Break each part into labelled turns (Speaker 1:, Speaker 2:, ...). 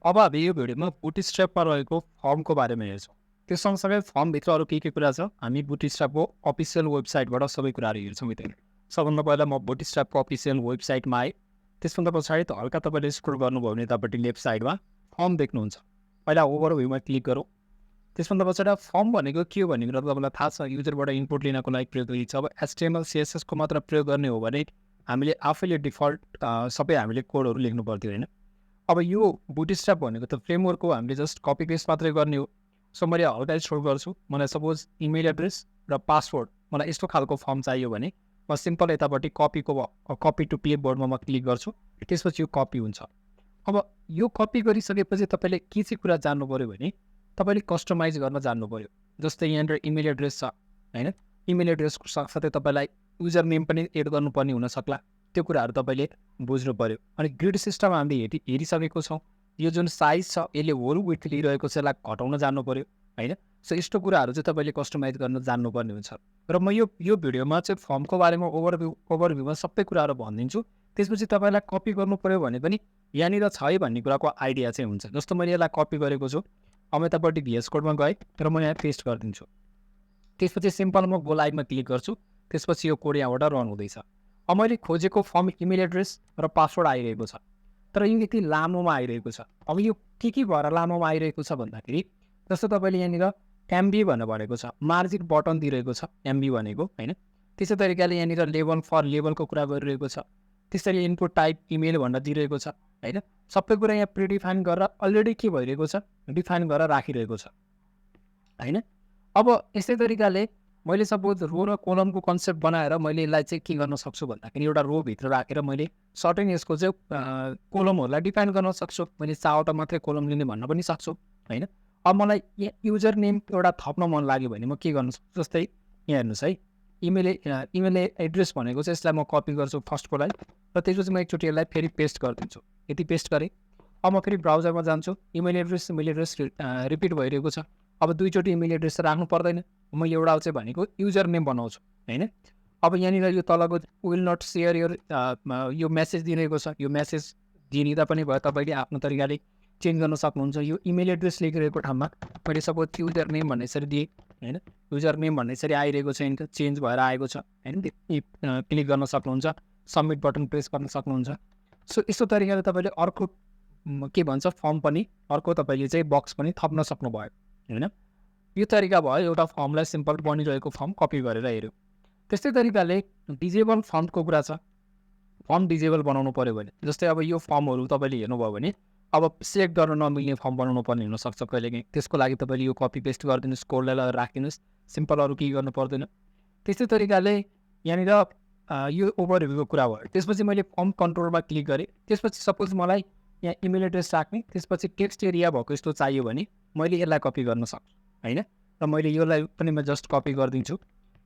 Speaker 1: अब हामी यो भिडियोमा बुटस्ट्र्यापमा रहेको फर्मको बारेमा हेर्छौँ। त्यो सँगसँगै फर्मभित्र अरू के कुरा छ हामी बुटस्ट्र्यापको अफिसियल वेबसाइटबाट सबै कुराहरू हेर्छौँ। यतै सबभन्दा पहिला म बुटस्ट्र्यापको अफिसियल वेबसाइटमा आएँ। त्यसभन्दा पछाडि हल्का तपाईँले स्क्रोल गर्नुभयो भने यतापट्टि लेफ्ट साइडमा फर्म देख्नुहुन्छ। पहिला ओभरभ्यूमा क्लिक गरौँ। त्यसभन्दा पछाडि फर्म भनेको के हो भन्ने कुरा तपाईँलाई थाहा छ। युजरबाट इनपुट लिनको लागि प्रयोग गरिन्छ। अब HTML CSS को मात्र प्रयोग गर्ने हो भने हामीले आफैले डिफल्ट सबै हामीले कोडहरू लेख्नु पर्थ्यो होइन। अब यो बुटस्ट्र्याप भनेको त फ्रेमवर्क हो, हामीले जस्ट कपी पेस्ट मात्रै गर्ने हो। सो मैले हल्का स्क्रोल गर्छु। मलाई सपोज इमेल एड्रेस र पासवर्ड मलाई यस्तो खालको फर्म चाहियो भने म सिम्पल यतापट्टि कपी टु क्लिपबोर्डमा म क्लिक गर्छु। त्यसपछि यो कपी हुन्छ। अब यो कपी गरिसकेपछि तपाईँले के चाहिँ कुरा जान्नु पऱ्यो भने तपाईँले कस्टमाइज गर्न जान्नु पऱ्यो। जस्तै यहाँनिर इमेल एड्रेस छ होइन, इमेल एड्रेसको साथसाथै तपाईँलाई युजर नेम पनि एड गर्नुपर्ने हुनसक्ला। त्यो कुराहरू तपाईँले बुझ्नु पऱ्यो। अनि ग्रिड सिस्टम हामीले हेरिसकेको छौँ। यो जुन साइज छ यसले होल विड्थ लिइरहेको छ, यसलाई घटाउन जान्नु पऱ्यो होइन। सो यस्तो कुराहरू चाहिँ तपाईँले कस्टमाइज गर्न जान्नुपर्ने हुन्छ। र म यो भिडियोमा चाहिँ फर्मको बारेमा ओभरभ्यूमा सबै कुराहरू भनिदिन्छु। त्यसपछि तपाईँलाई कपी गर्नु पऱ्यो भने पनि यहाँनिर छ है भन्ने कुराको आइडिया चाहिँ हुन्छ। जस्तो मैले यसलाई कपी गरेको छु। अब यतापट्टि VS कोडमा गएँ र म यहाँ पेस्ट गरिदिन्छु। त्यसपछि सिम्पल म गो लाइभमा क्लिक गर्छु। त्यसपछि यो कोड यहाँबाट रन हुँदैछ। अब मैले खोजेको फर्म इमेल एड्रेस र पासवर्ड आइरहेको छ, तर यो यति लामोमा आइरहेको छ। अब यो के भएर लामोमा आइरहेको छ भन्दाखेरि जस्तो तपाईँले यहाँनिर MB भनेको छ, मार्जिन बटन दिइरहेको छ MB भनेको होइन। त्यसै तरिकाले यहाँनिर लेबल फर लेबलको कुरा गरिरहेको छ। त्यसरी इनपुट टाइप इमेल भनेर दिइरहेको छ होइन। सबै कुरा यहाँ प्रिडिफाइन गरेर अलरेडी के भइरहेको छ, डिफाइन गरेर राखिरहेको छ होइन। अब यस्तै तरिकाले मैले सपोज रो र कोलमको कन्सेप्ट बनाएर मैले यसलाई चाहिँ के गर्न सक्छु भन्दाखेरि एउटा रोभित्र राखेर मैले सर्टेन यसको चाहिँ कोलमहरूलाई डिफाइन गर्न सक्छु। मैले चारवटा मात्रै कोलम लिने भन्न पनि सक्छु होइन। अब मलाई युजर नेम एउटा थप्न मन लाग्यो भने म के गर्न सक्छु। जस्तै यहाँ हेर्नुहोस् है, इमेल एड्रेस भनेको चाहिँ यसलाई म कपी गर्छु फर्स्टकोलाई र त्यसपछि म एकचोटि यसलाई फेरि पेस्ट गरिदिन्छु। यति पेस्ट गरेँ। अब म फेरि ब्राउजरमा जान्छु। इमेल एड्रेस रिपिट भइरहेको छ। अब दुईचोटि इमेल एड्रेस राख्नु पर्दैन। मैले एउटा चाहिँ भनेको युजर नेम बनाउँछु होइन। अब यहाँनिर यो तलको विल नट सेयर यो मेसेज दिइरहेको छ। यो मेसेज दिइदिँदा पनि भयो, तपाईँले आफ्नो तरिकाले चेन्ज गर्न सक्नुहुन्छ। यो इमेल एड्रेस लेखिरहेको ठाउँमा मैले सपोज युजर नेम भन्ने यसरी दिएँ होइन। युजर नेम भन्ने यसरी आइरहेको छ, यहाँनिर चेन्ज भएर आएको छ होइन। क्लिक गर्न सक्नुहुन्छ, सबमिट बटन प्रेस गर्न सक्नुहुन्छ। सो यस्तो तरिकाले तपाईँले अर्को के भन्छ फर्म पनि अर्को तपाईँले चाहिँ बक्स पनि थप्न सक्नुभयो होइन। यो तरिका भयो एउटा फर्मलाई सिम्पल बनिरहेको फर्म कपी गरेर हेऱ्यो। त्यस्तै तरिकाले डिजेबल फर्मको कुरा छ। फर्म डिजेबल बनाउनु पऱ्यो भने जस्तै अब यो फर्महरू तपाईँले हेर्नुभयो भने अब सेलेक्ट गर्न नमिल्ने फर्म बनाउनु पर्ने हुनसक्छ कहिलेकाहीँ। त्यसको लागि तपाईँले यो कपी पेस्ट गरिदिनुहोस्, कोडलाई लगेर राखिदिनुहोस्, सिम्पल अरू केही गर्नु पर्दैन। त्यस्तै तरिकाले यहाँनिर यो ओभरभ्यूको कुरा भयो। त्यसपछि मैले फर्म कन्ट्रोलमा क्लिक गरेँ। त्यसपछि सपोज मलाई यहाँ इमेल एड्रेस राख्ने, त्यसपछि टेक्स्ट एरिया भएको यस्तो चाहियो भने मैले यसलाई कपी गर्न सक्छु होइन। र मैले यसलाई पनि म जस्ट कपी गरिदिन्छु।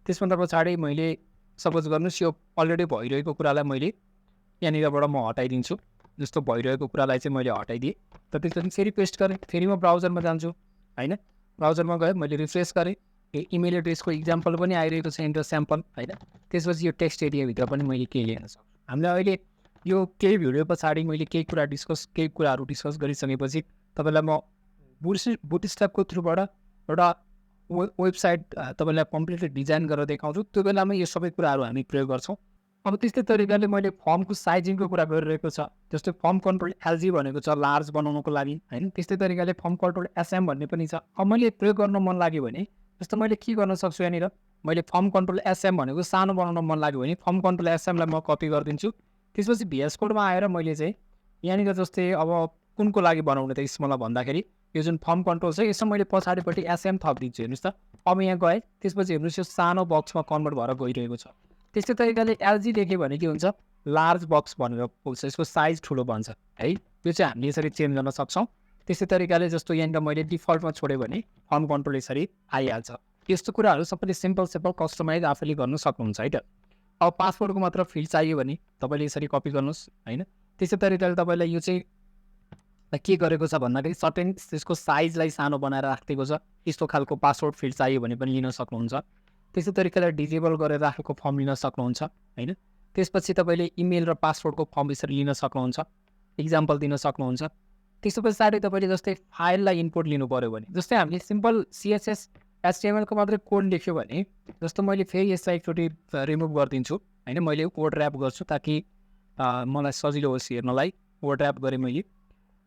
Speaker 1: त्यसभन्दा पछाडि मैले सपोज गर्नुहोस् यो अलरेडी भइरहेको कुरालाई मैले यहाँनिरबाट म हटाइदिन्छु। जस्तो भइरहेको कुरालाई चाहिँ मैले हटाइदिएँ। त त्यसपछि फेरि पेस्ट गरेँ। फेरि म ब्राउजरमा जान्छु होइन। ब्राउजरमा गएँ, मैले रिफ्रेस गरेँ। इमेल एड्रेसको इक्जाम्पल पनि आइरहेको छ इन्टर स्याम्पल होइन। त्यसपछि यो टेक्स्ट एरियाभित्र पनि मैले केही लेख्न सक्छु। हामीले अहिले यो केही भिडियो पछाडि मैले केही कुराहरू डिस्कस गरिसकेपछि तपाईँलाई म बुटस्ट्र्यापको थ्रुबाट एउटा वेबसाइट तपाईँलाई कम्प्लिटली डिजाइन गरेर देखाउँछु। त्यो बेलामा यो सबै कुराहरू हामी प्रयोग गर्छौँ। अब त्यस्तै तरिकाले मैले फर्मको साइजिङको कुरा गरिरहेको छ। जस्तै फर्म कन्ट्रोल LG भनेको छ लार्ज बनाउनको लागि होइन। त्यस्तै तरिकाले फर्म कन्ट्रोल SM भन्ने पनि छ। अब मैले प्रयोग गर्न मन लाग्यो भने जस्तो मैले के गर्न सक्छु, यहाँनिर मैले फर्म कन्ट्रोल SM भनेको सानो बनाउन मन लाग्यो भने फर्म कन्ट्रोल SM लाई म कपी गरिदिन्छु। त्यसपछि VS कोडमा आएर मैले चाहिँ यहाँनिर जस्तै अब कुनको लागि बनाउने त यसमा भन्दाखेरि यो जुन फर्म कन्ट्रोल छ यसमा मैले पछाडिपट्टि SM थपिदिन्छु। हेर्नुहोस् त अब यहाँ गएँ। त्यसपछि हेर्नुहोस् यो सानो बक्समा कन्भर्ट भएर गइरहेको छ। त्यस्तै तरिकाले LG लेख्यो भने के हुन्छ, लार्ज बक्स भनेर पुग्छ, यसको साइज ठुलो बन्छ है। यो चाहिँ हामीले यसरी चेन्ज गर्न सक्छौँ। त्यस्तै तरिकाले जस्तो यहाँनिर मैले डिफल्टमा छोड्यो भने फर्म कन्ट्रोल यसरी आइहाल्छ। यस्तो कुराहरू सबैले सिम्पल कस्टमाइज आफैले गर्न सक्नुहुन्छ है त। अब पासवर्डको मात्र फिल्ड चाहियो भने तपाईँले यसरी कपी गर्नुहोस् होइन। त्यस्तै तरिकाले तपाईँलाई यो चाहिँ के गरेको छ भन्दाखेरि सर्टेन त्यसको साइजलाई सानो बनाएर राखिदिएको छ। यस्तो खालको पासवर्ड फिल्ड चाहियो भने पनि लिन सक्नुहुन्छ। त्यस्तै तरिकाले डिजेबल गरेर राखेको फर्म लिन सक्नुहुन्छ होइन। त्यसपछि तपाईँले इमेल र पासवर्डको फर्म यसरी लिन सक्नुहुन्छ, इक्जाम्पल दिन सक्नुहुन्छ। त्यस पछाडि तपाईँले जस्तै फाइललाई इनपुट लिनु पऱ्यो भने जस्तै हामीले सिम्पल CSS HTML को मात्रै कोड लेख्यो भने जस्तो मैले फेरि यसलाई एकचोटि रिमुभ गरिदिन्छु होइन मैले कोड ऱ्याप गर्छु ताकि मलाई सजिलो होस् हेर्नलाई कोड ऱ्याप गरेँ मैले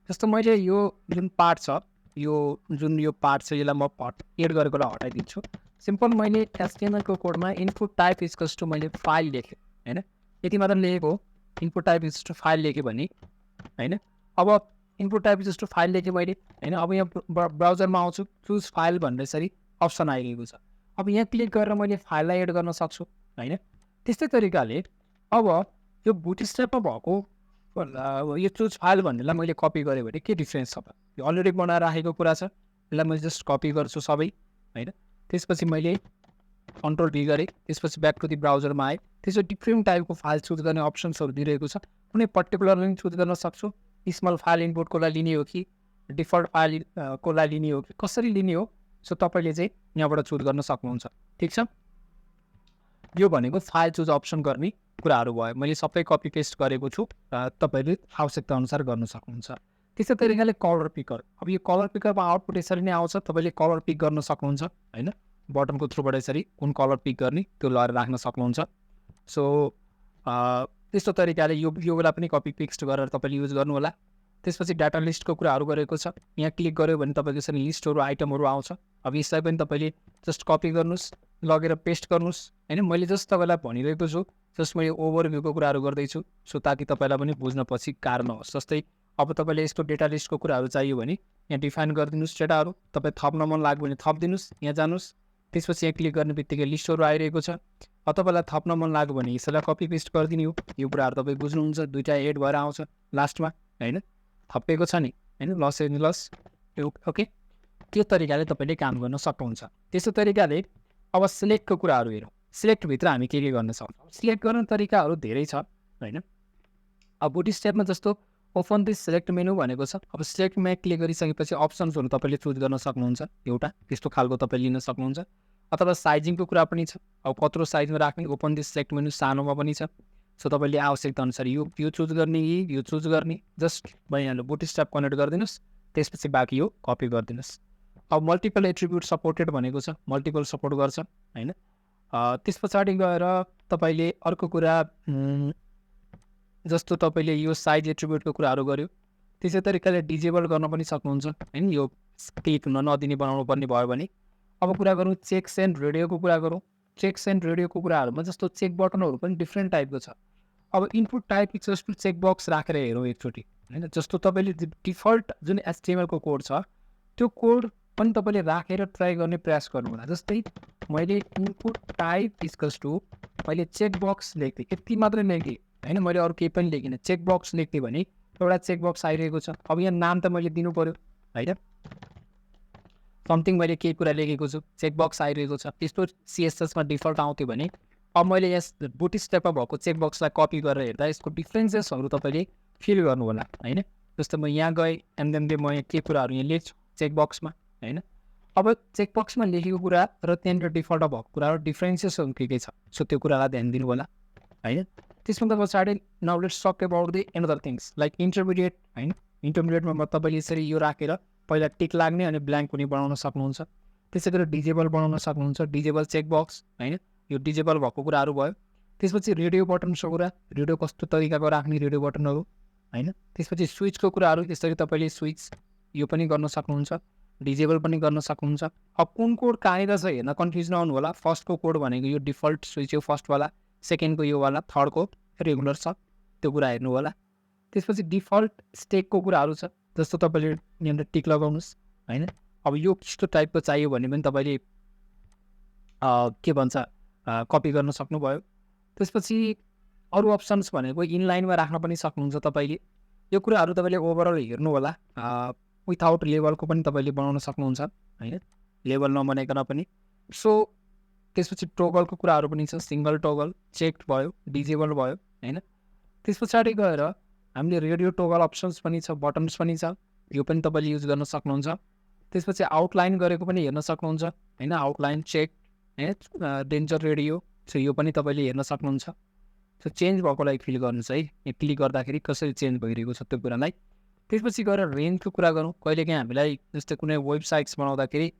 Speaker 1: जस्तो मैले यो जुन पार्ट छ यो पार्ट छ यसलाई म एड गरेकोलाई हटाइदिन्छु सिम्पल मैले HTML को कोडमा इनपुट टाइप इक्वल्स टु मैले फाइल लेखेँ होइन यति मात्र लेखेको input type equals to file लेखेँ भने होइन अब input type equals to file लेखेँ मैले होइन अब यहाँ ब्राउजरमा आउँछु चुज फाइल भन्ने यसरी अप्सन आइरहेको छ अब यहाँ क्लिक गरेर मैले फाइललाई एड गर्न सक्छु होइन त्यस्तै तरिकाले अब यो बुटस्ट्र्यापमा भएको यो चुज फाइल भन्नेलाई मैले कपी गरेँ भने के डिफ्रेन्स छ यो अलरेडी बनाएर राखेको कुरा छ यसलाई मैले जस्ट कपी गर्छु सबै होइन त्यसपछि मैले कन्ट्रोल भी गरेँ त्यसपछि ब्याक टु दि ब्राउजरमा आएँ त्यसपछि डिफ्रेन्ट टाइपको फाइल चुज गर्ने अप्सन्सहरू दिइरहेको छ कुनै पर्टिकुलर लिङ्क चुज गर्न सक्छु स्मल फाइल इनपुटको लागि लिने हो कि डिफल्ट फाइल को लागि लिने हो कि कसरी लिने हो सो तपाईँले चाहिँ यहाँबाट चुज गर्न सक्नुहुन्छ ठिक छ यो भनेको फाइल चुज अप्सन गर्ने कुराहरू भयो मैले सबै कपी पेस्ट गरेको छु तपाईँले आवश्यकता अनुसार गर्न सक्नुहुन्छ त्यस्तै तरिकाले कलर पिकर अब यो कलर पिकरमा आउटपुट यसरी नै आउँछ तपाईँले कलर पिक गर्न सक्नुहुन्छ होइन बटनको थ्रुबाट यसरी कुन कलर पिक गर्ने त्यो लगाएर राख्न सक्नुहुन्छ सो त्यस्तो तरिकाले यो बेला पनि कपी पेस्ट गरेर तपाईँले युज गर्नु होला त्यसपछि डाटा लिस्टको कुराहरू गरेको छ यहाँ क्लिक गर्यो भने तपाईँको यसरी लिस्टहरू आइटमहरू आउँछ अब यसलाई पनि तपाईँले जस्ट कपी गर्नुहोस् लगेर पेस्ट गर्नुहोस् होइन मैले जस्ट तपाईँलाई भनिरहेको छु जस्ट मैले ओभरभ्यूको कुराहरू गर्दैछु सो ताकि तपाईँलाई पनि बुझ्न पछि गाह्रो नहोस् जस्तै अब तपाईँले यस्तो डेटा लिस्टको कुराहरू चाहियो भने यहाँ डिफाइन गरिदिनुहोस् डेटाहरू तपाईँ थप्न मन लाग्यो भने थपिदिनुहोस् यहाँ जानुहोस् त्यसपछि यहाँ क्लिक गर्ने बित्तिकै लिस्टहरू आइरहेको छ तपाईँलाई थप्न मन लाग्यो भने यसलाई कपी पेस्ट गरिदिने हो यो कुराहरू तपाईँ बुझ्नुहुन्छ दुईवटा एड भएर आउँछ लास्टमा होइन थपिएको छ नि होइन लस एन्जलस ओके त्यो तरिकाले तपाईँले काम गर्न सक्नुहुन्छ त्यस्तो तरिकाले अब सिलेक्टको कुराहरू हेरौँ सिलेक्टभित्र हामी के गर्न सक्छौँ सिलेक्ट गर्ने तरिकाहरू धेरै छ होइन अब बुटस्ट्र्यापमा जस्तो ओपन दिस सिलेक्ट मेनु भनेको छ अब सिलेक्टमा क्लिक गरिसकेपछि अप्सन्सहरू तपाईँले चुज गर्न सक्नुहुन्छ एउटा त्यस्तो खालको तपाईँ लिन सक्नुहुन्छ अथवा साइजिङको कुरा पनि छ अब कत्रो साइजमा राख्ने ओपन दिस सिलेक्ट मेनु सानोमा पनि छ सो तपाईँले आवश्यकता अनुसार यो चुज गर्ने यो चुज गर्ने जस्ट भइहाल्यो बुटस्ट्र्याप कनेक्ट गरिदिनुहोस् त्यसपछि बाँकी यो कपी गरिदिनुहोस् अब मल्टिपल एट्रिब्युट सपोर्टेड भनेको छ मल्टिपल सपोर्ट गर्छ होइन त्यस पछाडि गएर तपाईँले अर्को कुरा जस्तो तपाईँले यो साइज एट्रिब्युटको कुराहरू गर्यो त्यसै तरिकाले डिजेबल गर्न पनि सक्नुहुन्छ होइन यो क्लिक हुन नदिने बनाउनु पर्ने भयो भने अब कुरा गरौँ चेक्स एन्ड रेडियोको कुरा गरौँ चेक्स एन्ड रेडियोको कुराहरूमा जस्तो चेक बटनहरू पनि डिफ्रेन्ट टाइपको छ अब इनपुट टाइप जस्तो चेक बक्स राखेर हेरौँ एकचोटि होइन जस्तो तपाईँले डिफल्ट जुन HTML को कोड छ त्यो कोड पनि तपाईँले राखेर ट्राई गर्ने प्रयास गर्नु होला जस्तै मैले इनपुट टाइप इक्वल्स टु मैले चेक बक्स लेख्थेँ यति मात्रै लेखेँ होइन मैले अरू केही पनि लेखिनँ चेक बक्स लेख्थेँ भने एउटा चेक बक्स आइरहेको छ अब यहाँ नाम त मैले दिनु पऱ्यो होइन समथिङ मैले केही कुरा लेखेको छु चेक बक्स आइरहेको छ त्यस्तो CSSमा डिफल्ट आउँथ्यो भने अब मैले यस बुटस्ट्र्यापमा भएको चेक बक्सलाई कपी गरेर हेर्दा यसको डिफ्रेन्सेसहरू तपाईँले फिल गर्नु होला होइन जस्तो म यहाँ गएँ एमदेमले म यहाँ के कुराहरू यहाँ लेख्छु चेक बक्समा होइन अब चेक बक्समा लेखेको कुरा र त्यहाँनिर डिफल्ट भएको कुराहरू डिफ्रेन्सेसहरू के छ सो त्यो कुरालाई ध्यान दिनु होला होइन त्यसमा पछाडि now let's talk about the another things like intermediate होइन इन्टरमिडिएटमा तपाईँले यसरी यो राखेर पहिला टिक लाग्ने अनि ब्ल्याङ्क पनि बनाउन सक्नुहुन्छ त्यसै गरी डिजेबल बनाउन सक्नुहुन्छ डिजेबल चेक बक्स होइन यो डिजेबल भएको कुराहरू भयो त्यसपछि रेडियो बटनको कुरा रेडियो कस्तो तरिकाको राख्ने रेडियो बटनहरू होइन त्यसपछि स्विचको कुराहरू त्यसरी तपाईँले स्विच यो पनि गर्न सक्नुहुन्छ डिजेबल पनि गर्न सक्नुहुन्छ अब कुन कोड कहाँनिर छ हेर्न कन्फ्युज नहुनु होला फर्स्टको कोड भनेको यो डिफल्ट स्विच हो फर्स्टवाला सेकेन्डको योवाला थर्डको रेगुलर छ त्यो कुरा हेर्नु होला त्यसपछि डिफल्ट स्टेकको कुराहरू छ जस्तो तपाईँले यहाँनिर टिक लगाउनुहोस् होइन अब यो कस्तो टाइपको चाहियो भने पनि तपाईँले के भन्छ कपी गर्न सक्नुभयो त्यसपछि अरू अप्सन्स भनेको इनलाइनमा राख्न पनि सक्नुहुन्छ तपाईँले यो कुराहरू तपाईँले ओभरअल हेर्नु होला विथआउट लेभलको पनि तपाईँले बनाउन सक्नुहुन्छ होइन लेभल नबनाइकन पनि सो त्यसपछि टोगलको कुराहरू पनि छ सिङ्गल टोगल चेक भयो डिजेबल भयो होइन त्यस पछाडि गएर हामीले रेडियो टोगल अप्सन्स पनि छ बटन्स पनि छ यो पनि तपाईँले युज गर्न सक्नुहुन्छ त्यसपछि आउटलाइन गरेको पनि हेर्न सक्नुहुन्छ होइन आउटलाइन चेक होइन डेन्जर रेडियो सो यो पनि तपाईँले हेर्न सक्नुहुन्छ सो चेन्ज भएकोलाई फिल गर्नुहोस् है यहाँ क्लिक गर्दाखेरि कसरी चेन्ज भइरहेको छ त्यो कुरालाई त्यसपछि गएर रेन्जको कुरा गरौँ। कहिलेकाहीँ हामीलाई जस्तै कुनै वेबसाइट्स बनाउँदाखेरि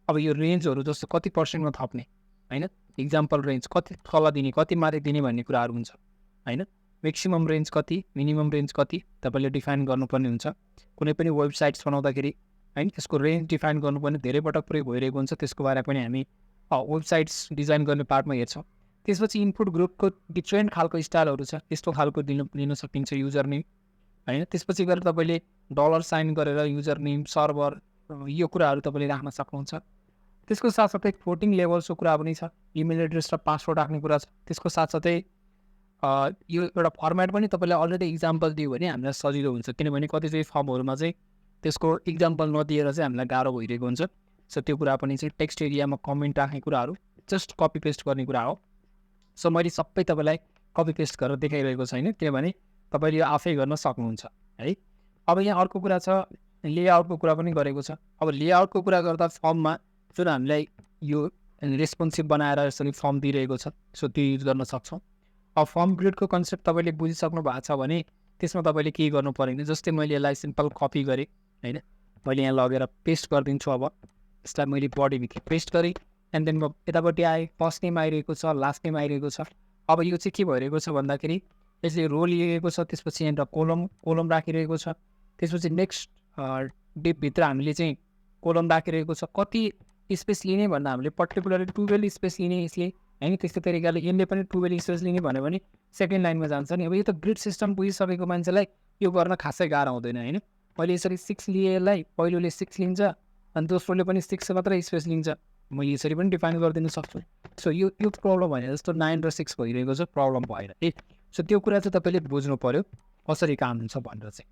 Speaker 1: अब यो रेन्जहरू जस्तो कति पर्सेन्टमा थप्ने होइन, इक्जाम्पल रेन्ज कति तल दिने कति माथि दिने भन्ने कुराहरू हुन्छ होइन। म्याक्सिमम रेन्ज कति, मिनिमम रेन्ज कति तपाईँले डिफाइन गर्नुपर्ने हुन्छ कुनै पनि वेबसाइट्स बनाउँदाखेरि होइन। त्यसको रेन्ज डिफाइन गर्नुपर्ने धेरै पटक प्रयोग भइरहेको हुन्छ, त्यसको बारेमा पनि हामी वेबसाइट्स डिजाइन गर्ने पार्टमा हेर्छौँ। त्यसपछि इनपुट ग्रुपको डिफ्रेन्ट खालको स्टाइलहरू छ, त्यस्तो खालको लिन सकिन्छ युजर नेम होइन। त्यसपछि गएर तपाईँले डलर साइन गरेर युजर नेम सर्भर यो कुराहरू तपाईँले राख्न सक्नुहुन्छ। त्यसको साथसाथै फ्लोटिङ लेभल्सको कुरा पनि छ, इमेल एड्रेस र पासवर्ड राख्ने कुरा छ। त्यसको साथसाथै यो एउटा फर्मेट पनि तपाईँले अलरेडी इक्जाम्पल दियो भने हामीलाई सजिलो हुन्छ, किनभने कतिपय फर्महरूमा चाहिँ त्यसको इक्जाम्पल नदिएर चाहिँ हामीलाई गाह्रो भइरहेको हुन्छ। सो त्यो कुरा पनि चाहिँ टेक्स्ट एरियामा कमेन्ट राख्ने कुराहरू जस्ट कपी पेस्ट गर्ने कुरा हो। सो मैले सबै तपाईँलाई कपी पेस्ट गरेर देखाइरहेको छैन, किनभने तपाईँले यो आफै गर्न सक्नुहुन्छ है। अब यहाँ अर्को कुरा छ, लेआउटको कुरा पनि गरेको छ। अब लेआउटको कुरा गर्दा फर्ममा जुन हामीलाई यो रेस्पोन्सिभ बनाएर यसरी फर्म दिइरहेको छ, सो त्यो युज गर्न सक्छौँ। अब फर्म ग्रिडको कन्सेप्ट तपाईँले बुझिसक्नु भएको छ भने त्यसमा तपाईँले के गर्नु परेन, जस्तै मैले यसलाई सिम्पल कपी गरेँ होइन, मैले यहाँ लगेर पेस्ट गरिदिन्छु। अब यसलाई मैले बडीभित्र पेस्ट गरेँ एन्ड देन म यतापट्टि आएँ, फर्स्ट नेम आइरहेको छ, लास्ट नेम आइरहेको छ। अब यो चाहिँ के भइरहेको छ भन्दाखेरि यसले रो लिएको छ, त्यसपछि यहाँनिर कोलम राखिरहेको छ, त्यसपछि नेक्स्ट डिपभित्र हामीले चाहिँ कोलम राखिरहेको छ। कति स्पेस लिने भन्दा हामीले पर्टिकुलरली 12 स्पेस लिने यसले होइन। त्यस्तै तरिकाले यसले पनि 12 स्पेस लिने भन्यो भने सेकेन्ड लाइनमा जान्छ नि। अब यो त ग्रिड सिस्टम बुझिसकेको मान्छेलाई यो गर्न खासै गाह्रो हुँदैन होइन। मैले यसरी 6 लिएँ, यसलाई पहिलोले 6 लिन्छ अनि दोस्रोले पनि 6 मात्रै स्पेस लिन्छ, मैले यसरी पनि डिफाइन गरिदिन सक्छु। सो यो प्रब्लम होइन, जस्तो 9 र 6 भइरहेको छ, प्रब्लम भएन है। सो त्यो कुरा चाहिँ तपाईँले बुझ्नु पऱ्यो कसरी काम हुन्छ भनेर चाहिँ।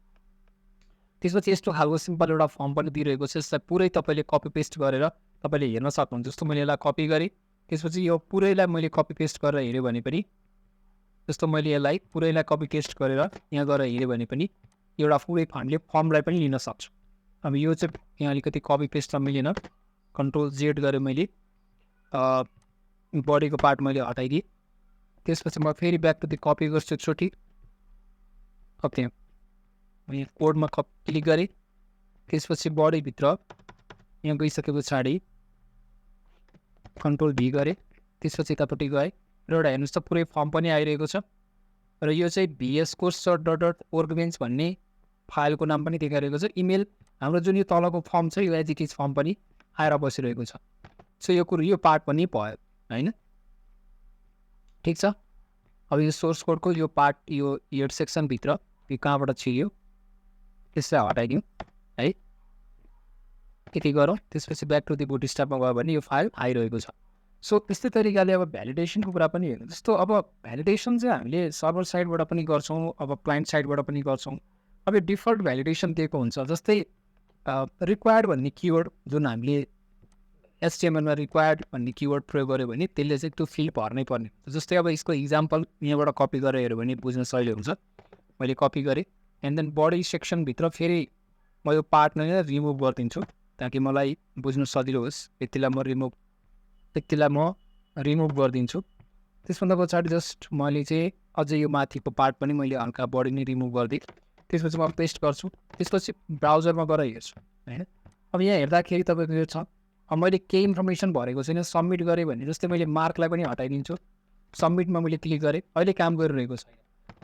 Speaker 1: त्यसपछि यस्तो खालको सिम्पल एउटा फर्म पनि दिइरहेको छ, यसलाई पुरै तपाईँले कपी पेस्ट गरेर तपाईँले हेर्न सक्नुहुन्छ। जस्तो मैले यसलाई कपी गरेँ, त्यसपछि यो पुरैलाई मैले कपी पेस्ट गरेर हेऱ्यो भने पनि, जस्तो मैले यसलाई पुरैलाई कपी पेस्ट गरेर यहाँ गएर हेऱ्यो भने पनि एउटा पुरै हामीले फर्मलाई पनि लिन सक्छौँ। अब यो चाहिँ यहाँ अलिकति कपी पेस्टमा मिलेन, कन्ट्रोल जेड गरेर मैले बडीको पार्ट मैले हटाइदिएँ। त्यसपछि म फेरि ब्याक टु द कपी गर्छु एकचोटि। ओके, यहाँ कोडमा क्लिक गरेँ, त्यसपछि बडीभित्र यहाँ गइसके पछाडि कन्ट्रोल भी गरेँ, त्यसपछि यतापट्टि गएँ र एउटा हेर्नुहोस् त पुरै फर्म पनि आइरहेको छ। र यो चाहिँ VS कोर्स .org भन्ने फाइलको नाम पनि देखाइरहेको छ। इमेल हाम्रो जुन यो तलको फर्म छ यो एज इट इज फर्म पनि आएर बसिरहेको छ। सो यो कुरो यो पार्ट पनि भयो होइन, ठिक छ। अब यो सोर्स कोडको यो पार्ट यो हेड सेक्सनभित्र यो कहाँबाट छिर्यो त्यसलाई हटाइदिउँ है, यति गरौँ। त्यसपछि ब्याक टु द बुटस्ट्र्यापमा गयो भने यो फाइल आइरहेको छ। सो त्यस्तै तरिकाले अब भ्यालिडेसनको कुरा पनि हेर्नु। जस्तो अब भ्यालिडेसन चाहिँ हामीले सर्भर साइडबाट पनि गर्छौँ, अब क्लाइन्ट साइडबाट पनि गर्छौँ। अब यो डिफल्ट भ्यालिडेसन दिएको हुन्छ, जस्तै रिक्वायर्ड भन्ने किवर्ड जुन हामीले HTML-मा रिक्वायर्ड भन्ने किवर्ड प्रयोग गऱ्यो भने त्यसले चाहिँ त्यो फिल्ड भर्नै पर्ने। जस्तै अब यसको इक्जाम्पल यहाँबाट कपी गरेर हेऱ्यो भने बुझ्न सजिलो हुन्छ। मैले कपी गरेँ एन्ड देन बडी सेक्सनभित्र फेरि म यो पार्ट नै रिमुभ गरिदिन्छु ताकि मलाई बुझ्नु सजिलो होस्। यतिलाई म रिमुभ गरिदिन्छु। त्यसभन्दा पछाडि जस्ट मैले चाहिँ अझै यो माथिको पार्ट पनि मैले हल्का बडी नै रिमुभ गरिदिएँ। त्यसपछि म पेस्ट गर्छु, त्यसपछि ब्राउजरमा गएर हेर्छु होइन। अब यहाँ हेर्दाखेरि तपाईँको यो छ, अब मैले केही इन्फर्मेसन भरेको छैन, सबमिट गरेँ भने जस्तै मैले मार्कलाई पनि हटाइदिन्छु। सबमिटमा मैले क्लिक गरेँ, अहिले काम गरिरहेको छैन।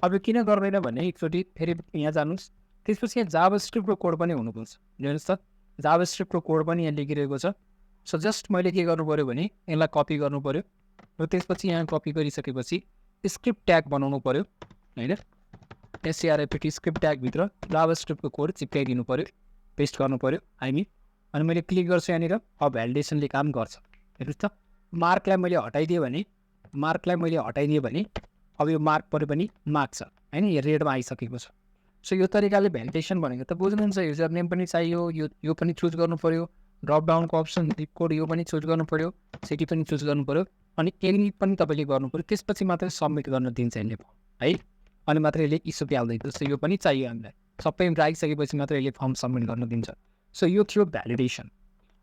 Speaker 1: अब यो किन गर्दैन भने एकचोटि फेरि यहाँ जानुहोस्, त्यसपछि यहाँ जाभास्क्रिप्टको कोड पनि हुनुपर्छ। हेर्नुहोस् त, जाभास्क्रिप्टको कोड पनि यहाँ लेखिरहेको छ। सो जस्ट मैले के गर्नु पऱ्यो भने यसलाई कपी गर्नु पऱ्यो र त्यसपछि यहाँ कपी गरिसकेपछि स्क्रिप्ट ट्याग बनाउनु पऱ्यो होइन। SCRIPT स्क्रिप्ट ट्यागभित्र जाभास्क्रिप्टको कोड चिप्काइदिनु पऱ्यो, पेस्ट गर्नु पऱ्यो हामी। अनि मैले क्लिक गर्छु यहाँनिर, अब भ्यालिडेसनले काम गर्छ। हेर्नुहोस् त, मार्कलाई मैले हटाइदिएँ भने अब यो मार्क पऱ्यो पनि मार्क छ होइन, यो रेडमा आइसकेको छ। सो यो तरिकाले भ्यालिडेसन भनेको त बुझ्नुहुन्छ। युजर नेम पनि चाहियो, यो पनि चुज गर्नु पऱ्यो, ड्रप डाउनको अप्सन जिप कोड यो पनि चुज गर्नु पऱ्यो, सिटी पनि चुज गर्नु पऱ्यो, अनि एग्री पनि तपाईँले गर्नु पऱ्यो। त्यसपछि मात्रै सबमिट गर्न दिन्छ यसले है, अनि मात्रै यसले इस्यु हाल्दैन। जस्तो यो पनि चाहियो हामीलाई, सबै राखिसकेपछि मात्रै यसले फर्म सबमिट गर्न दिन्छ। सो यो थियो भ्यालिडेसन।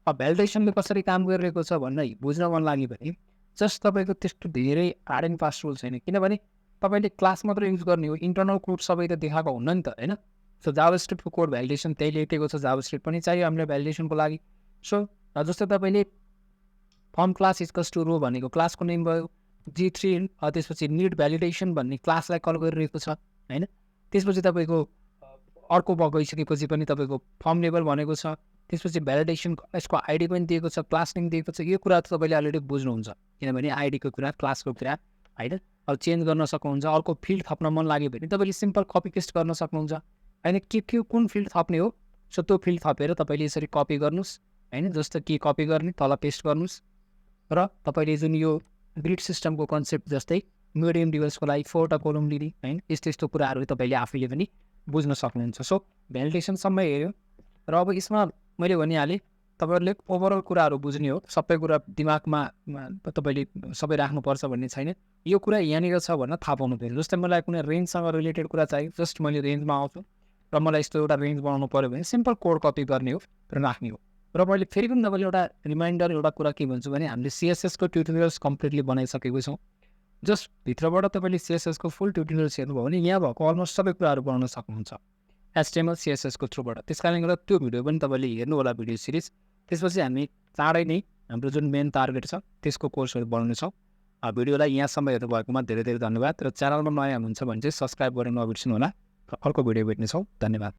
Speaker 1: अब भ्यालिडेसनले कसरी काम गरिरहेको छ भन्ने बुझ्न मन लाग्यो भने जस्ट तपाईँको त्यस्तो धेरै हार्ड एन्ड फास्ट रुल छैन, किनभने तपाईँले क्लास मात्र युज गर्ने हो, इन्टरनल कोड सबै त देखाएको हुन्न नि त होइन। सो जाभास्क्रिप्टको कोड भ्यालिडेसन त्यही लेखेको छ, जाभास्क्रिप्ट पनि चाहियो हामीलाई भ्यालिडेसनको लागि। सो जस्तो तपाईँले फर्म क्लास इक्वल्स टु रो भनेको क्लासको नेम भयो, G3 त्यसपछि निड भ्यालिडेसन भन्ने क्लासलाई कल गरिरहेको छ होइन। त्यसपछि तपाईँको अर्को गइसकेपछि पनि तपाईँको फर्म लेभल भनेको छ, त्यसपछि भ्यालिडेसन यसको आइडी पनि दिएको छ, क्लास नेम दिएको छ। यो कुरा त तपाईँले अलरेडी बुझ्नुहुन्छ, किनभने आइडीको कुरा, क्लासको कुरा होइन। अब चेन्ज गर्न सक्नुहुन्छ, अर्को फिल्ड थप्न मन लाग्यो भने तपाईँले सिम्पल कपी पेस्ट गर्न सक्नुहुन्छ होइन। के कुन फिल्ड थप्ने हो, सो त्यो फिल्ड थपेर तपाईँले यसरी कपी गर्नुहोस् होइन। जस्तो कि कपी गर्ने तल पेस्ट गर्नुहोस् र तपाईँले जुन यो ग्रिड सिस्टमको कन्सेप्ट जस्तै मिडियम डिभल्सको लागि 4वटा कोलम लिने होइन, यस्तो यस्तो कुराहरू तपाईँले आफैले पनि बुझ्न सक्नुहुन्छ। सो भ्यालिडेसनसम्म हेऱ्यो र अब यसमा मैले भनिहालेँ तपाईँहरूले ओभरअल कुराहरू बुझ्ने हो, सबै कुरा दिमागमा तपाईँले सबै राख्नुपर्छ भन्ने छैन। यो कुरा यहाँनिर छ भनेर थाहा पाउनु पऱ्यो। जस्तै मलाई कुनै रेन्जसँग रिलेटेड कुरा चाहियो, जस्ट मैले रेन्जमा आउँछु र मलाई यस्तो एउटा रेन्ज बनाउनु पऱ्यो भने सिम्पल कोड कपी गर्ने हो र राख्ने हो। र मैले फेरि पनि तपाईँले एउटा रिमाइन्डर एउटा कुरा के भन्छु भने हामीले CSSको ट्युटोरियल्स कम्प्लिटली बनाइसकेको छौँ। जस्ट भित्रबाट तपाईँले CSSको फुल ट्युटोरियल्स हेर्नुभयो भने यहाँ भएको अलमोस्ट सबै कुराहरू बनाउन सक्नुहुन्छ HTML CSSको थ्रुबाट। त्यस कारणले गर्दा त्यो भिडियो पनि तपाईँले हेर्नु होला, भिडियो सिरिज। त्यसपछि हामी चाँडै नै हाम्रो जुन मेन टार्गेट छ त्यसको कोर्सहरू बनाउनेछौँ। भिडियोलाई यहाँसम्म हेर्नु भएकोमा धेरै धेरै धन्यवाद। र च्यानलमा नयाँ हुनुहुन्छ भने चाहिँ सब्सक्राइब गर्न नबिर्सनु होला। अर्को भिडियो भेट्नेछौँ। धन्यवाद।